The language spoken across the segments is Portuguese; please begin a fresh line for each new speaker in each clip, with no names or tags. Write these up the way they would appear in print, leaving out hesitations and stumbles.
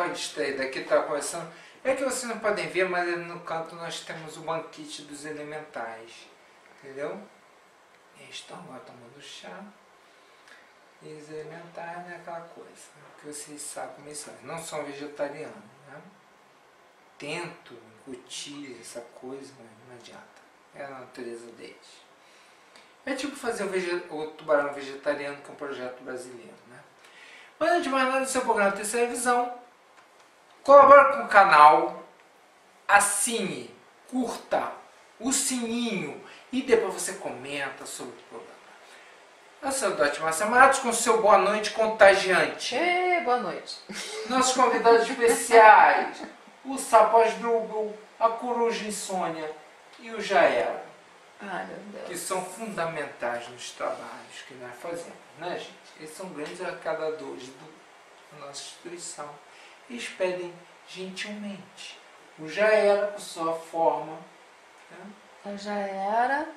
estava daqui, estava conversando. É que vocês não podem ver, mas ali no canto nós temos o banquete dos elementais. Entendeu? Eles estão agora tomando chá. E os elementais é aquela coisa, né? Que vocês sabem como eles são. Eles não são vegetarianos, né? Tento incutir essa coisa, mas não adianta. É a natureza deles. É tipo fazer o Tubarão Vegetariano, que é um projeto brasileiro, né? Mas antes de mais nada, seu programa Terceira Visão, colabora com o canal, assine, curta o sininho e depois você comenta sobre o programa. A sacerdote Márcia Matos com seu boa noite contagiante.
Boa noite.
Nossos convidados especiais, o Sapo Asdrúbal, a Coruja Insônia e o Jael.
Ai, meu Deus.
Que são fundamentais nos trabalhos que nós fazemos, né, gente? Eles são grandes arrecadadores da nossa instituição. Eles pedem gentilmente. O Já Era, por sua forma, né?
Eu já era.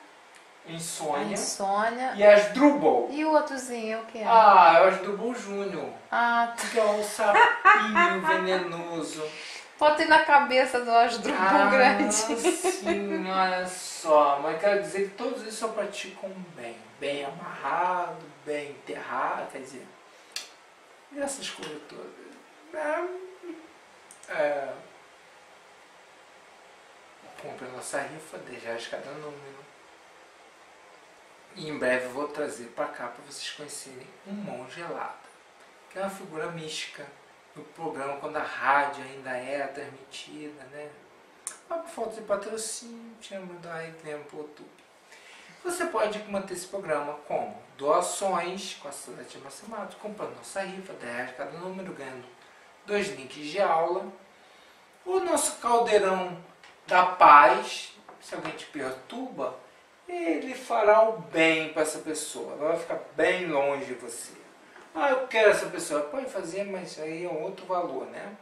Insônia.
Insônia.
E Asdrúbal.
E o outrozinho, o que é?
Ah, é o Asdrúbal Júnior.
Ah, tá.
Que é um sapinho venenoso.
Botei na cabeça do Asdrúbal grande.
Sim, olha só. Mas quero dizer que todos eles só praticam bem. Bem amarrado, bem enterrado, quer dizer... E essas coisas todas. Compre a nossa rifa, R$10 cada número. E em breve eu vou trazer para cá para vocês conhecerem um Mão Gelada, que é uma figura mística no programa quando a rádio ainda era transmitida, né? Mas por falta de patrocínio, tinha mandado aí mesmo para o YouTube. Você pode manter esse programa como doações com a Sacerdote Márcia Matos, comprando nossa rifa, R$10 cada número, ganhando 2 links de aula. O nosso caldeirão da paz, se alguém te perturba, ele fará o bem para essa pessoa, ela vai ficar bem longe de você. Ah, eu quero essa pessoa, pode fazer, mas aí é um outro valor, né?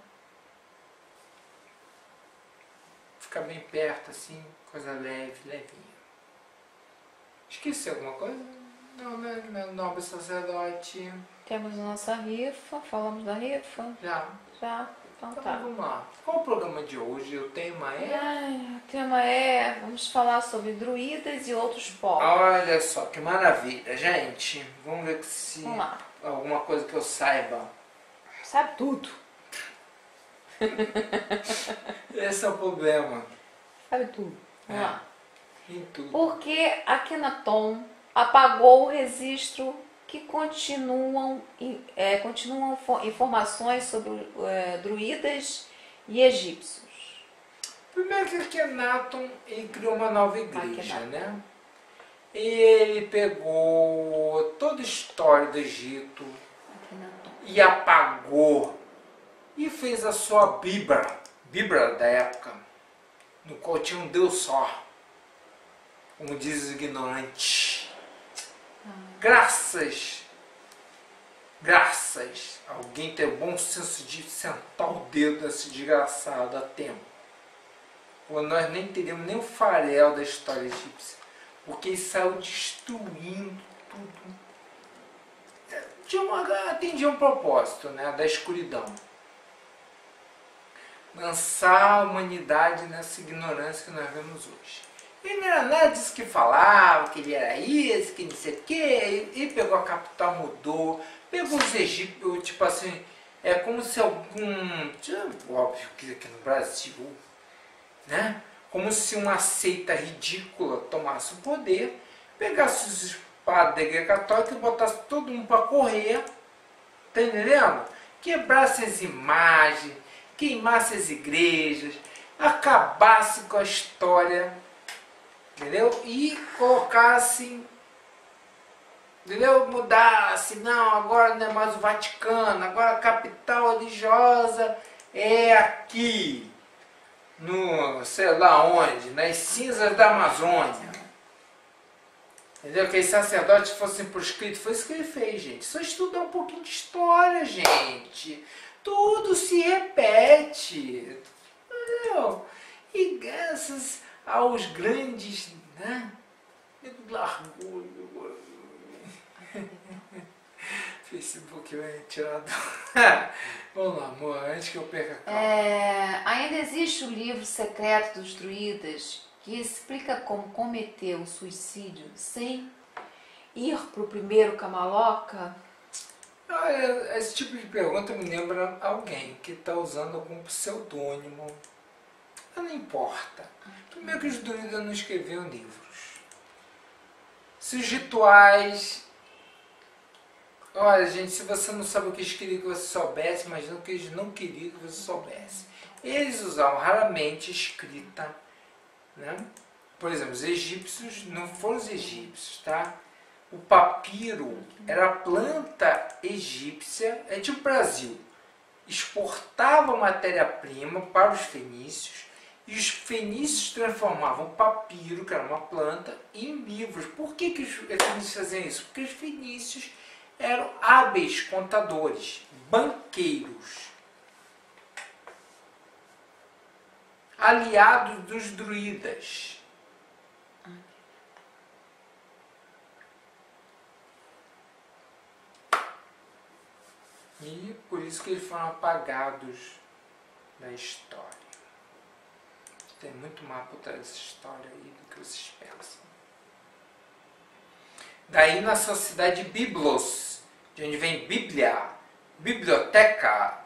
Ficar bem perto assim, coisa leve, levinha. Esqueci alguma coisa? Não, né? Meu nobre sacerdote.
Temos a nossa rifa, falamos da rifa?
Já.
Já, então
Então
tá.
vamos lá. Qual o programa de hoje? O tema é...
O tema é, vamos falar sobre druidas e outros povos.
Olha só, que maravilha, gente. Vamos ver se
Vamos lá.
alguma coisa que eu saiba.
Sabe tudo.
Esse é o problema.
Sabe tudo. Vamos lá.
Em tudo.
Porque Akhenaton apagou o registro que continuam informações sobre druidas e egípcios.
Primeiro que Akhenaton, ele criou uma nova igreja, né? Ele pegou toda a história do Egito e apagou e fez a sua Bíblia da época, no qual tinha um Deus só, como diz os ignorantes. Graças a alguém ter o bom senso de sentar o dedo nesse desgraçado a tempo. Ou nós nem teríamos nem o farelo da história egípcia, porque ele saiu destruindo tudo. Atendia um propósito, né, da escuridão. Lançar a humanidade nessa ignorância que nós vemos hoje. Ele não era nada disso que falava, que ele era isso, que não sei o quê. Ele pegou a capital, mudou, pegou os egípcios, tipo assim, é como se algum... Óbvio que aqui no Brasil, né? Como se uma seita ridícula tomasse o poder, pegasse os padres da Igreja Católica e botasse todo mundo para correr, tá entendendo? Quebrasse as imagens, queimasse as igrejas, acabasse com a história, entendeu? E colocasse, entendeu? Mudasse, não, agora não é mais o Vaticano, agora a capital religiosa é aqui, no, sei lá onde, nas cinzas da Amazônia. Entendeu? Que os sacerdotes fossem proscritos. Foi isso que ele fez, gente. Só estudar um pouquinho de história, gente. Tudo se repete. Entendeu? E graças aos grandes, né? Largou. Facebook que vai tirar do... Vamos lá, amor, antes que eu perca a calma.
Ainda existe o livro secreto dos druidas que explica como cometer o suicídio sem ir para o primeiro Kamaloka?
Esse tipo de pergunta me lembra alguém que está usando algum pseudônimo. Não importa. Primeiro que os druidas não escreviam livros. Se os rituais... Olha, gente, se você não sabe o que eles queriam que você soubesse, imagina o que eles não queriam que você soubesse. Eles usavam raramente escrita, né? Por exemplo, os egípcios, não foram os egípcios, tá? O papiro era a planta egípcia, é tipo o Brasil. Exportava matéria-prima para os fenícios e os fenícios transformavam o papiro, que era uma planta, em livros. Por que os fenícios faziam isso? Porque os fenícios eram hábeis contadores, banqueiros, aliados dos druidas. E por isso que eles foram apagados da história. Tem muito mais por trás dessa história aí do que vocês pensam. Daí na sociedade Biblos, de onde vem Bíblia, biblioteca,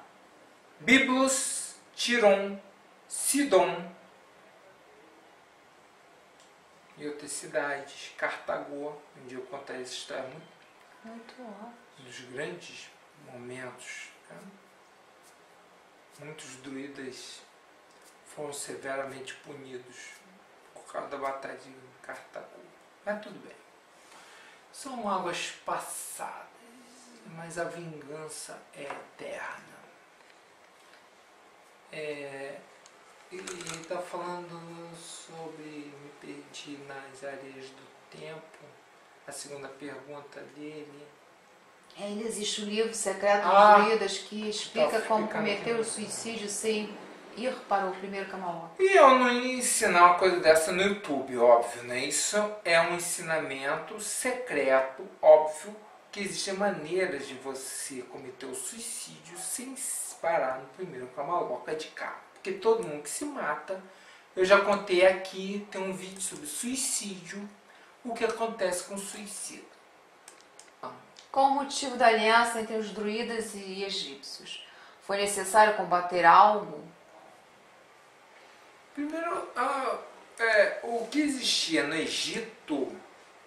Biblos, Tiron, Sidon e outras cidades, Cartago, onde eu contei essa história
Muito ótimo.
um dos grandes momentos. Né? Muitos druidas foram severamente punidos por causa da batalha de Cartago. Mas tudo bem. São águas passadas, mas a vingança é eterna. Ele está falando sobre, me perdi nas areias do tempo, a segunda pergunta dele.
Ainda existe o livro secreto dos druidas que explica como cometer o suicídio sem ir para o primeiro Kamaloka.
E eu não ia ensinar uma coisa dessa no YouTube, óbvio, né? Isso é um ensinamento secreto, óbvio, que existem maneiras de você cometer o suicídio sem parar no primeiro Kamaloka de cá. Porque todo mundo que se mata, eu já contei aqui, tem um vídeo sobre suicídio, o que acontece com o suicídio.
Qual o motivo da aliança entre os druidas e egípcios? Foi necessário combater algo?
Primeiro, o que existia no Egito,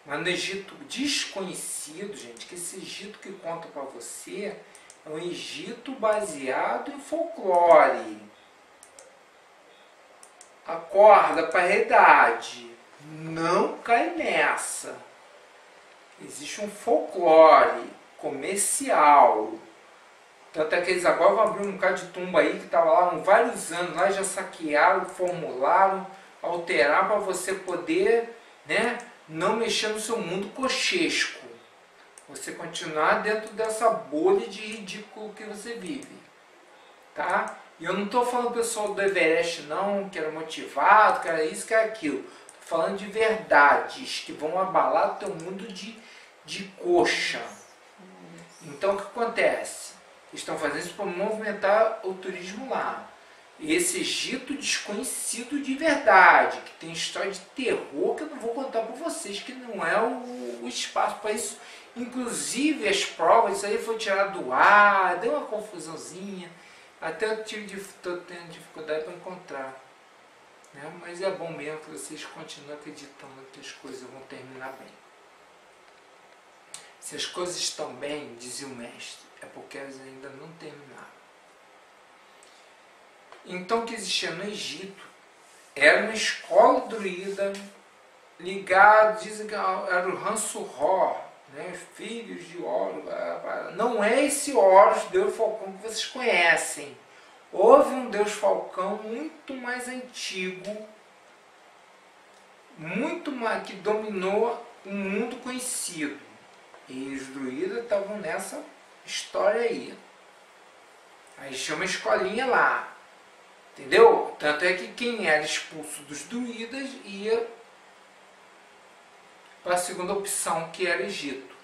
mas no Egito desconhecido, gente, que esse Egito que conta para você é um Egito baseado em folclore. Acorda para a realidade, não cai nessa. Existe um folclore comercial. Tanto é que eles agora vão abrir um bocado de tumba aí que estava lá há vários anos, lá já saquearam, formularam, alteraram para você poder, né, não mexer no seu mundo cochesco. Você continuar dentro dessa bolha de ridículo que você vive. Tá? E eu não estou falando pessoal do Everest não, que era motivado, que era isso, que era aquilo. Estou falando de verdades que vão abalar o teu mundo de coxa. Então o que acontece? Eles estão fazendo isso para movimentar o turismo lá. E esse Egito desconhecido de verdade, que tem história de terror que eu não vou contar para vocês, que não é o espaço para isso. Inclusive as provas, isso aí foi tirado do ar, deu uma confusãozinha. Até eu estou tendo dificuldade para encontrar. Né? Mas é bom mesmo que vocês continuem acreditando que as coisas vão terminar bem. Se as coisas estão bem, dizia o mestre, é porque elas ainda não terminaram. Então o que existia no Egito era uma escola druida ligada, dizem que era o Hansu-Hor, né, filhos de Horus. Não é esse Horus, Deus Falcão, que vocês conhecem. Houve um Deus Falcão muito mais antigo, muito mais, que dominou o mundo conhecido. E os druidas estavam nessa história aí. Aí tinha uma escolinha lá. Entendeu? Tanto é que quem era expulso dos druidas ia para a segunda opção, que era Egito.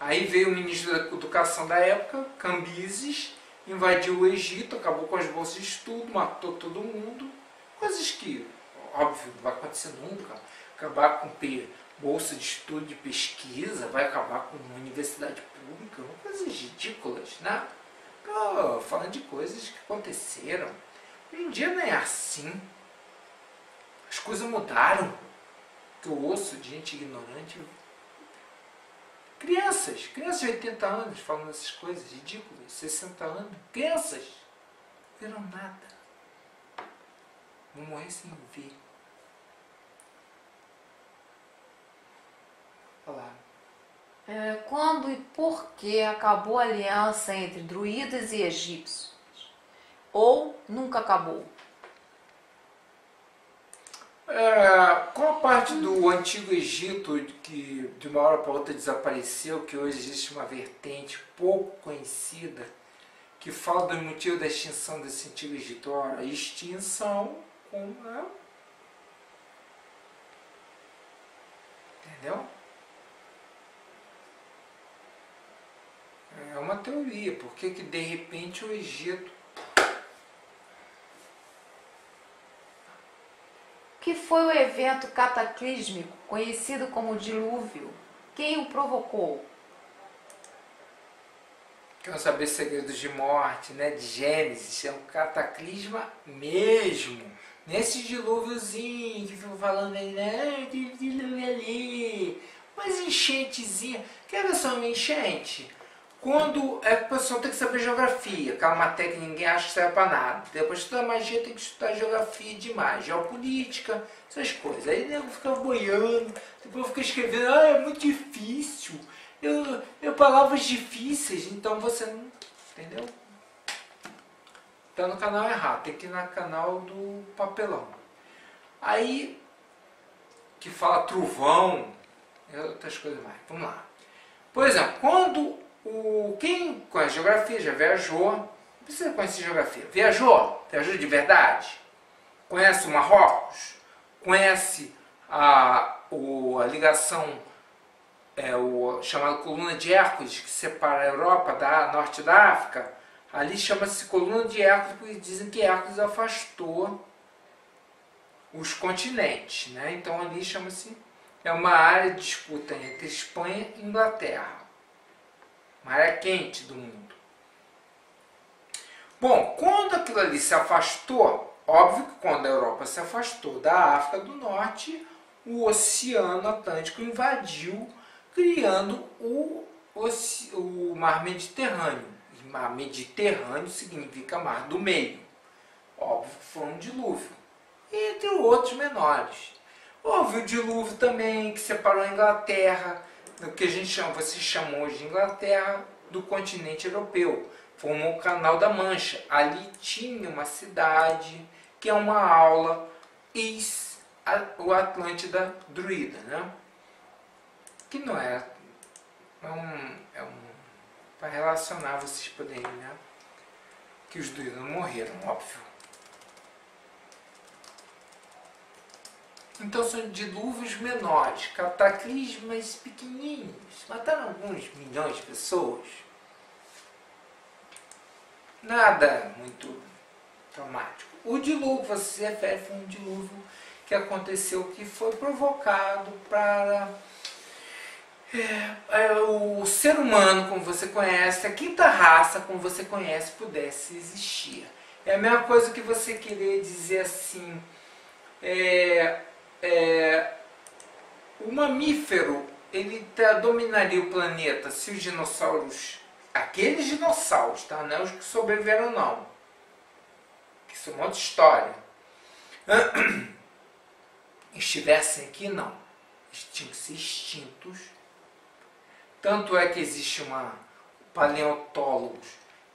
Aí veio o ministro da Educação da época, Cambises, invadiu o Egito, acabou com as bolsas de estudo, matou todo mundo. Coisas que, óbvio, não vai acontecer nunca. Acabar com bolsa de estudo de pesquisa, vai acabar com uma universidade pública, coisas ridículas, né? Falando de coisas que aconteceram. Hoje em dia não é assim. As coisas mudaram. Que eu ouço de gente ignorante. Crianças de 80 anos falando essas coisas ridículas, 60 anos. Crianças viram nada. Vão morrer sem ver. Falaram.
Quando e por que acabou a aliança entre druidas e egípcios? Ou nunca acabou?
Qual a parte do Antigo Egito que de uma hora para outra desapareceu, que hoje existe uma vertente pouco conhecida que fala do motivo da extinção desse Antigo Egito? Ora, extinção com entendeu? É uma teoria, porque que de repente o Egito...
Que foi o evento cataclísmico conhecido como dilúvio? Quem o provocou?
Quer saber segredos de morte, né? De Gênesis, é um cataclisma mesmo. Nesse dilúviozinho que ficam falando aí, né? Dilúvio ali, mas enchentezinha. Quer ver só uma enchente? Quando a pessoa tem que saber geografia, aquela matéria que ninguém acha que serve para nada. Depois de estudar magia, tem que estudar geografia demais, geopolítica, essas coisas. Aí o nego fica boiando, depois fica escrevendo, é muito difícil. Eu palavras difíceis, então você não. Entendeu? Tá no canal errado, tem que ir no canal do papelão. Aí, que fala trovão, e outras coisas mais. Vamos lá. Por exemplo, quando quem conhece geografia já viajou, não precisa conhecer geografia, viajou de verdade, conhece o Marrocos, conhece a ligação, o chamado coluna de Hércules, que separa a Europa da norte da África. Ali chama-se coluna de Hércules, porque dizem que Hércules afastou os continentes, né? Então ali chama-se, é uma área de disputa entre Espanha e Inglaterra. Uma área quente do mundo. Bom, quando aquilo ali se afastou, óbvio que quando a Europa se afastou da África do Norte, o Oceano Atlântico invadiu, criando o Mar Mediterrâneo. E Mar Mediterrâneo significa Mar do Meio. Óbvio que foi um dilúvio. E entre outros menores. Houve o dilúvio também que separou a Inglaterra, do que a gente chama, vocês chamam hoje de Inglaterra, do continente europeu. Formou o Canal da Mancha. Ali tinha uma cidade, que é uma aula, o Atlântida Druida, né? Que não é, para relacionar vocês poderem, né? Que os druidas não morreram, óbvio. Então são dilúvios menores, cataclismas pequenininhos, mataram alguns milhões de pessoas. Nada muito traumático. O dilúvio, você se refere, foi um dilúvio que aconteceu, que foi provocado para o ser humano, como você conhece, a quinta raça, como você conhece, pudesse existir. É a mesma coisa que você querer dizer assim, o mamífero, ele dominaria o planeta se os dinossauros, aqueles dinossauros, tá? Não é os que sobreviveram não, que isso é uma outra história, estivessem aqui, não, eles tinham que ser extintos. Tanto é que existe paleontólogos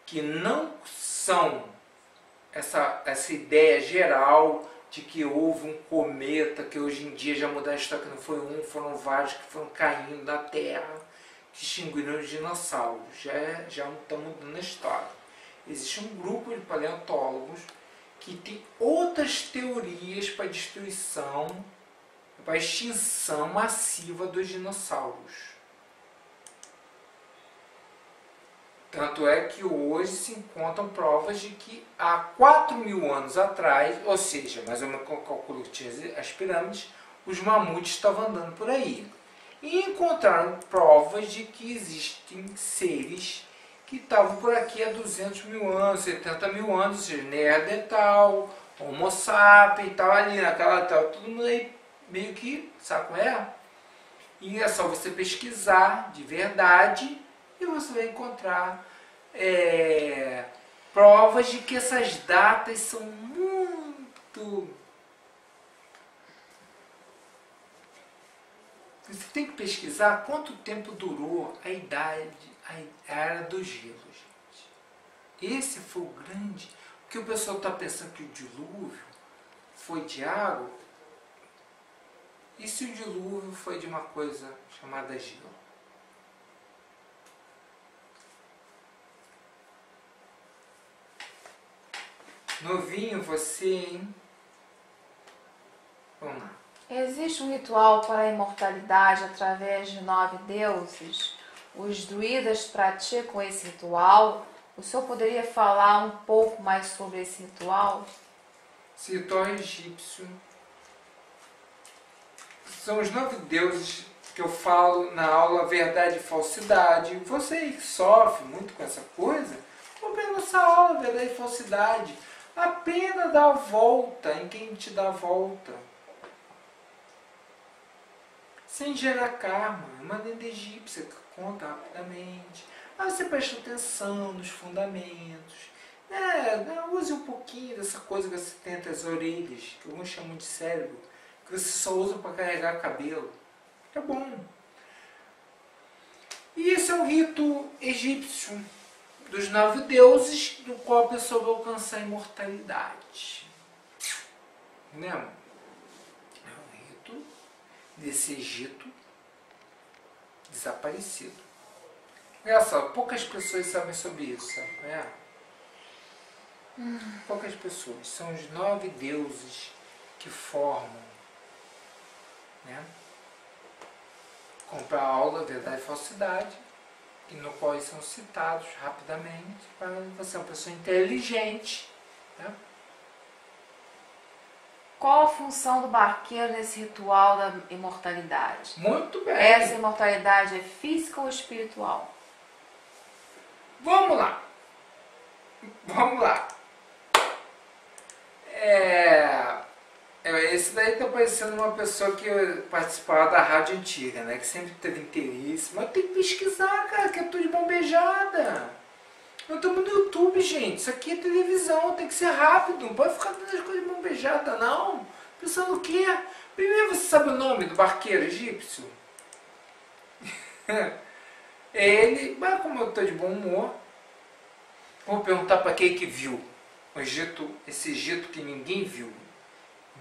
que não são essa ideia geral de que houve um cometa, que hoje em dia já mudaram a história, que não foi um, foram vários que foram caindo da Terra, que extinguiram os dinossauros. Já não estão mudando a história. Existe um grupo de paleontólogos que tem outras teorias para a destruição, para a extinção massiva dos dinossauros. Tanto é que hoje se encontram provas de que há 4.000 anos atrás, ou seja, mais ou menos com o cálculo que tinha as pirâmides, os mamutes estavam andando por aí. E encontraram provas de que existem seres que estavam por aqui há 200.000 anos, 70.000 anos, ou seja, Neandertal, Homo sapiens, estava ali naquela, todo mundo aí meio que, sabe qual é? E é só você pesquisar de verdade e você vai encontrar provas de que essas datas são muito... Você tem que pesquisar quanto tempo durou a era do gelo, gente. Esse foi o grande... Porque o pessoal está pensando que o dilúvio foi de água. E se o dilúvio foi de uma coisa chamada gelo? Novinho você, hein? Vamos lá.
Existe um ritual para a imortalidade através de 9 deuses? Os druidas praticam esse ritual? O senhor poderia falar um pouco mais sobre esse ritual?
Esse ritual egípcio são os 9 deuses que eu falo na aula Verdade e Falsidade. Você que sofre muito com essa coisa, vamos ver nossa aula Verdade e Falsidade. A pena dá a volta em quem te dá a volta. Sem gerar karma. É uma lenda egípcia que conta rapidamente. Aí você presta atenção nos fundamentos. Use um pouquinho dessa coisa que você tem entre as orelhas, que alguns chamam de cérebro, que você só usa para carregar cabelo. É bom. E esse é um rito egípcio dos 9 deuses, do qual a pessoa vai alcançar a imortalidade. Entendeu? É um rito desse Egito desaparecido. Engraçado, poucas pessoas sabem sobre isso, sabe? Poucas pessoas. São os 9 deuses que formam, né? Comprar a aula Verdade e Falsidade, no qual eles são citados rapidamente, para você ser uma pessoa inteligente. Né?
Qual a função do barqueiro nesse ritual da imortalidade?
Muito bem.
Essa imortalidade é física ou espiritual?
Vamos lá. Vamos lá. Esse daí está parecendo uma pessoa que participava da rádio antiga, né? Que sempre teve interesse. Mas tem que pesquisar, cara, que é tudo de bombejada. Nós estamos no YouTube, gente. Isso aqui é televisão, tem que ser rápido. Não pode ficar dando as coisas de bombejada, não. Pensando o quê? Primeiro, você sabe o nome do barqueiro egípcio? Ele, mas como eu estou de bom humor, vou perguntar para quem que viu o Egito, esse Egito que ninguém viu.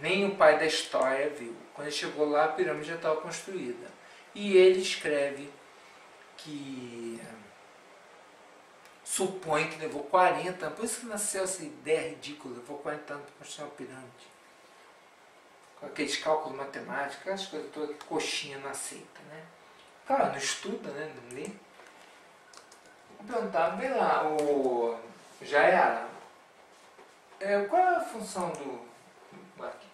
Nem o pai da história viu. Quando ele chegou lá, a pirâmide já estava construída. E ele escreve que supõe que levou 40 anos. Por isso que nasceu essa ideia ridícula. Levou 40 anos para construir uma pirâmide. Com aqueles cálculos matemáticos, aquelas coisas todas que coxinha não aceita, né? Cara, não estuda, né? Não lê. Vou perguntar, vem lá, já era. Qual é a função do barqueiro?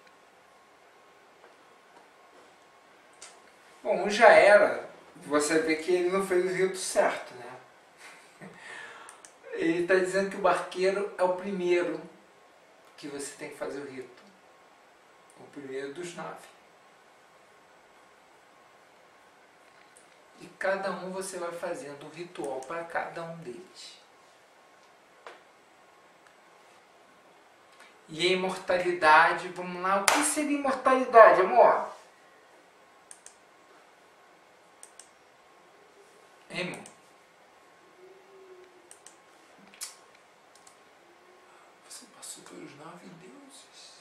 Bom, o já era, você vê que ele não fez o rito certo, né? Ele está dizendo que o barqueiro é o primeiro que você tem que fazer o rito. O primeiro dos 9. E cada um você vai fazendo um ritual para cada um deles. E a imortalidade, vamos lá, o que seria imortalidade, amor? Hein, amor? Você passou pelos 9 deuses.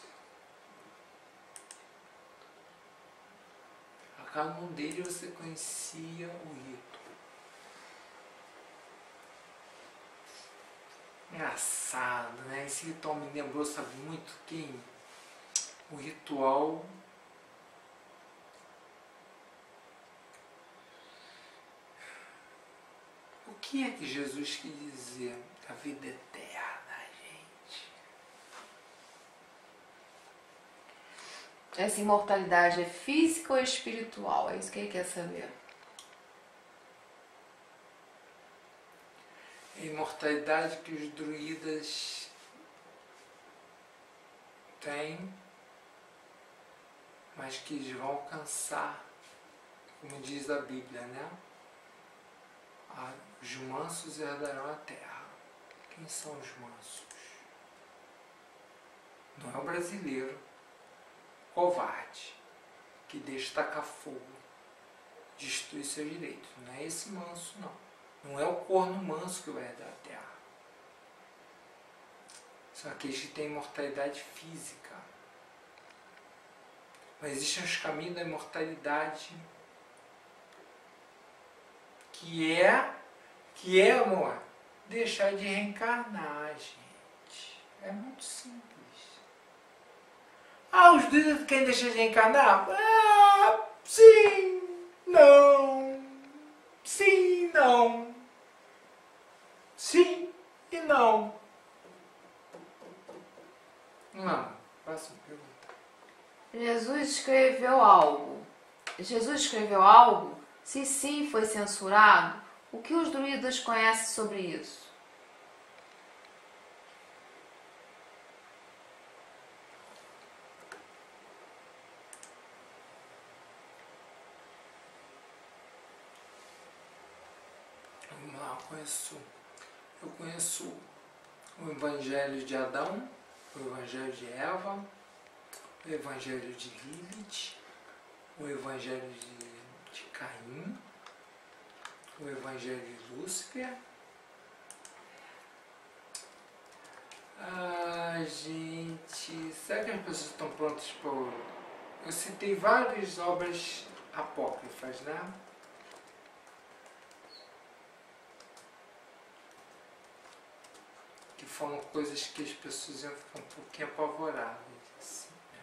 A cada um deles você conhecia o rito. Engraçado, né? Esse ritual me lembrou, sabe muito quem? O ritual que é que Jesus quis dizer da vida eterna, gente?
Essa imortalidade é física ou espiritual? É isso que ele quer saber.
A imortalidade que os druidas têm, mas que eles vão alcançar, como diz a Bíblia, né? Os mansos herdarão a terra. Quem são os mansos? Não é o brasileiro covarde que deixa tacar fogo, destruir seus direitos. Não é esse manso, não. Não é o corno manso que vai herdar a terra. São aqueles que têm imortalidade física. Mas existem os caminhos da imortalidade que é, amor, deixar de reencarnar, gente. É muito simples. Os druidas querem deixar de reencarnar? Sim, não. Sim, não. Sim e não. Não, próxima pergunta.
Jesus escreveu algo. Jesus escreveu algo? Se sim, foi censurado? O que os druidas conhecem sobre isso?
Vamos lá, eu conheço o Evangelho de Adão, o Evangelho de Eva, o Evangelho de Lilith, o Evangelho de Caim, o Evangelho de Lúcifer. Gente, será que as pessoas estão prontas para... Eu citei várias obras apócrifas, né? Que foram coisas que as pessoas iam ficar um pouquinho apavoradas. Assim, né?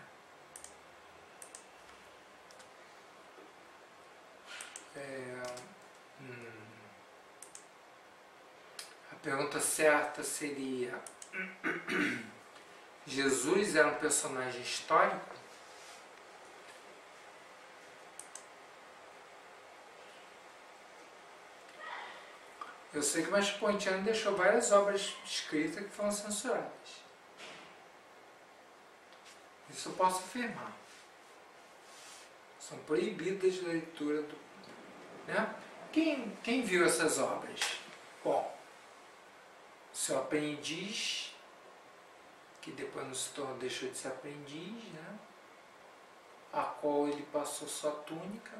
A pergunta certa seria: Jesus era um personagem histórico? Eu sei que o Mestre Pontiano deixou várias obras escritas que foram censuradas. Isso eu posso afirmar. São proibidas de leitura do... Né? Quem viu essas obras? Bom, seu aprendiz, que depois não se tornou, deixou de ser aprendiz, né? A qual ele passou sua túnica,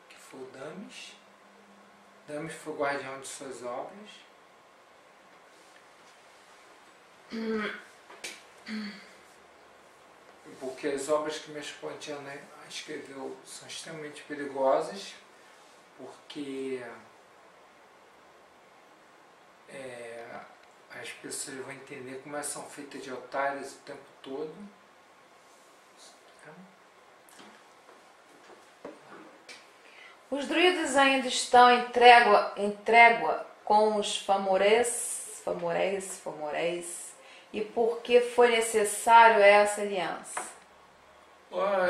que foi o Dames. Dames foi o guardião de suas obras. Porque as obras que Mestre Pontiano escreveu são extremamente perigosas, porque as pessoas vão entender como elas são feitas de otários o tempo todo.
Os druidas ainda estão em trégua com os famoreis, e por que foi necessário essa aliança?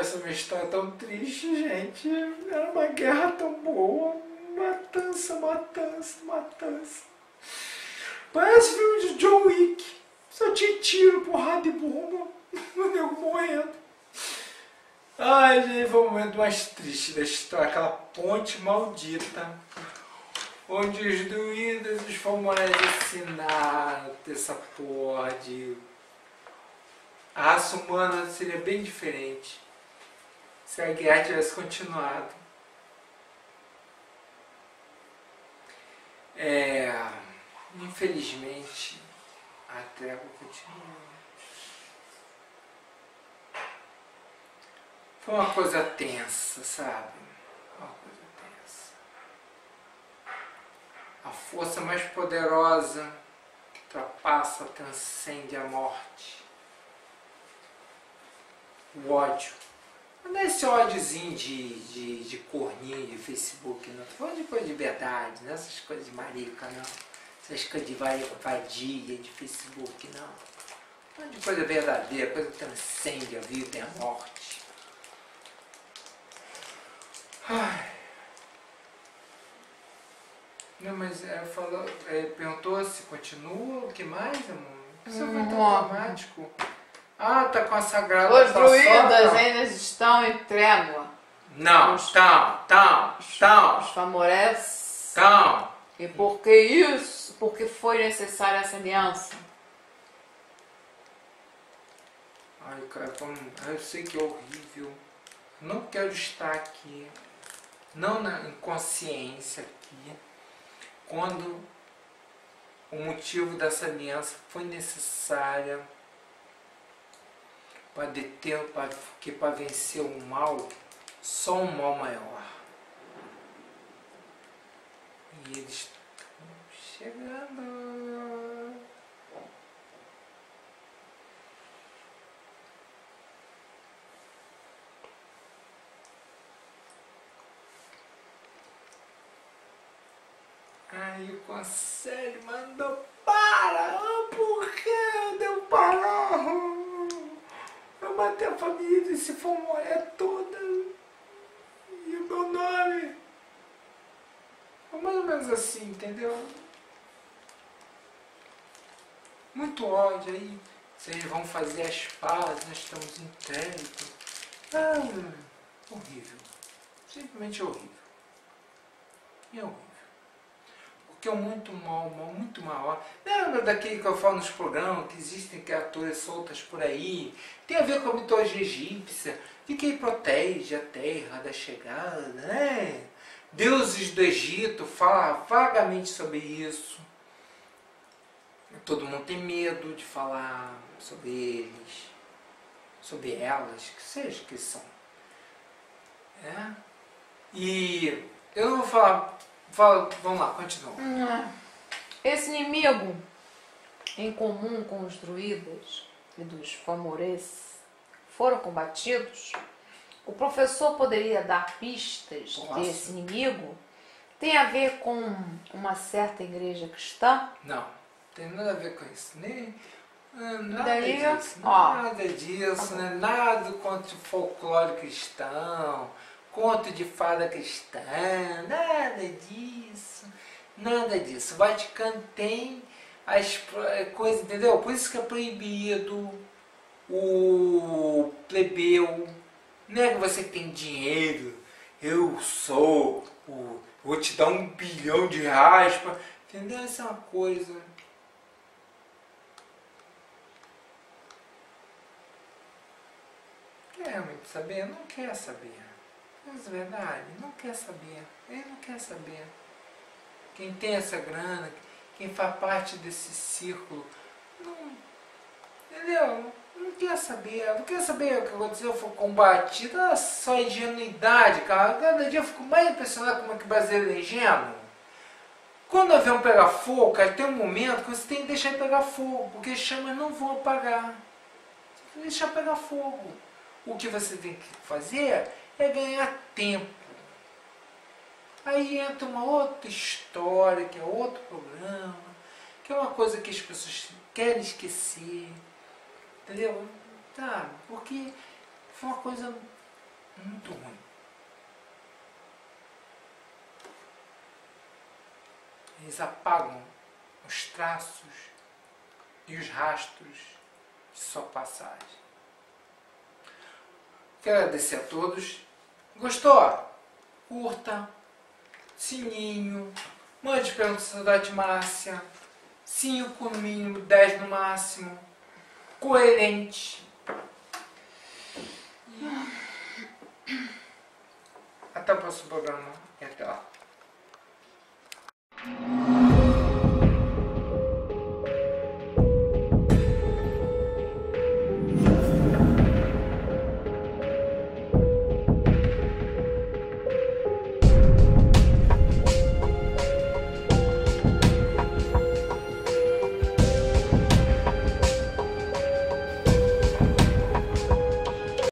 Essa minha história é tão triste, gente. Era uma guerra tão boa. Matança, matança, matança. Parece filme de John Wick. Só tinha tiro, porrada e bomba. O nego morrendo. Ai, gente, foi o momento mais triste da história. Aquela ponte maldita. Onde os druidas e os famosos ensinaram essa porra de... A raça humana seria bem diferente se a guerra tivesse continuado. Infelizmente, a trégua continua. Foi uma coisa tensa, sabe? Uma coisa tensa. A força mais poderosa que ultrapassa, transcende a morte. O ódio Não é esse ódiozinho de corninho de Facebook, não. Tô falando de coisa de verdade, não é essas coisas de marica, não. Essas coisas de vadia de Facebook, não. Tô falando de coisa verdadeira, coisa que transcende a vida e a morte. Ai. Não, mas perguntou se continua, o que mais, amor? Isso foi tão dramático. Ah, tá com a sagrada
Os druidas
paçoca.
ainda estão em trégua.
Não, estão.
Os famoreces.
Estão.
E por que isso? Porque foi necessária essa aliança.
Ai, cara, eu sei que é horrível. Não quero estar aqui. Não na inconsciência aqui. Quando o motivo dessa aliança foi necessária para deter, para vencer o mal, só um mal maior. E eles estão chegando. Aí o conselho mandou para. Por que deu parar? Eu matei a família desse Fomoré toda. E o meu nome. Foi mais ou menos assim, entendeu? Muito ódio aí. Vocês vão fazer as pazes, nós estamos em crédito. Horrível. Simplesmente horrível. E é horrível. Porque é muito mal. Lembra daquele que eu falo nos programas, que existem criaturas soltas por aí? Tem a ver com a mitologia egípcia, de quem protege a terra da chegada, né? Deuses do Egito falam vagamente sobre isso. Todo mundo tem medo de falar sobre eles, sobre elas, que seja que são. E eu não vou falar. Vamos lá, continua.
Esse inimigo em comum com os druidas e dos famoreces foram combatidos. O professor poderia dar pistas desse inimigo? Tem a ver com uma certa igreja cristã?
Não, tem nada a ver com isso. Nem nada
Daí,
disso. Nada disso, né? Nada contra o folclore cristão, conto de fada cristã, nada disso. Nada disso. O Vaticano tem as coisas, entendeu? Por isso que é proibido o plebeu. Não é que você tem dinheiro, eu vou te dar $1 bilhão, entendeu? Essa é uma coisa. Quer realmente saber? Não quer saber. Mas é verdade, não quer saber. Ele não quer saber. Quem tem essa grana, quem faz parte desse círculo, não, entendeu? Não quer saber. Não quer saber o que aconteceu, foi combatido. Só ingenuidade, cara. Cada dia eu fico mais impressionado como é que o brasileiro é ingênuo. Quando o avião pega fogo, cara, tem um momento que você tem que deixar ele pegar fogo, porque as chamas não vão apagar. Você tem que deixar pegar fogo. O que você tem que fazer é ganhar tempo. Aí entra uma outra história, que é outro programa, que é uma coisa que as pessoas querem esquecer. Entendeu? Tá, porque foi uma coisa muito ruim. Eles apagam os traços e os rastros de sua passagem. Quero agradecer a todos. Gostou? Curta, sininho, mande pergunta para a Sociedade Márcia, 5 no mínimo, 10 no máximo, coerente. Até o próximo programa.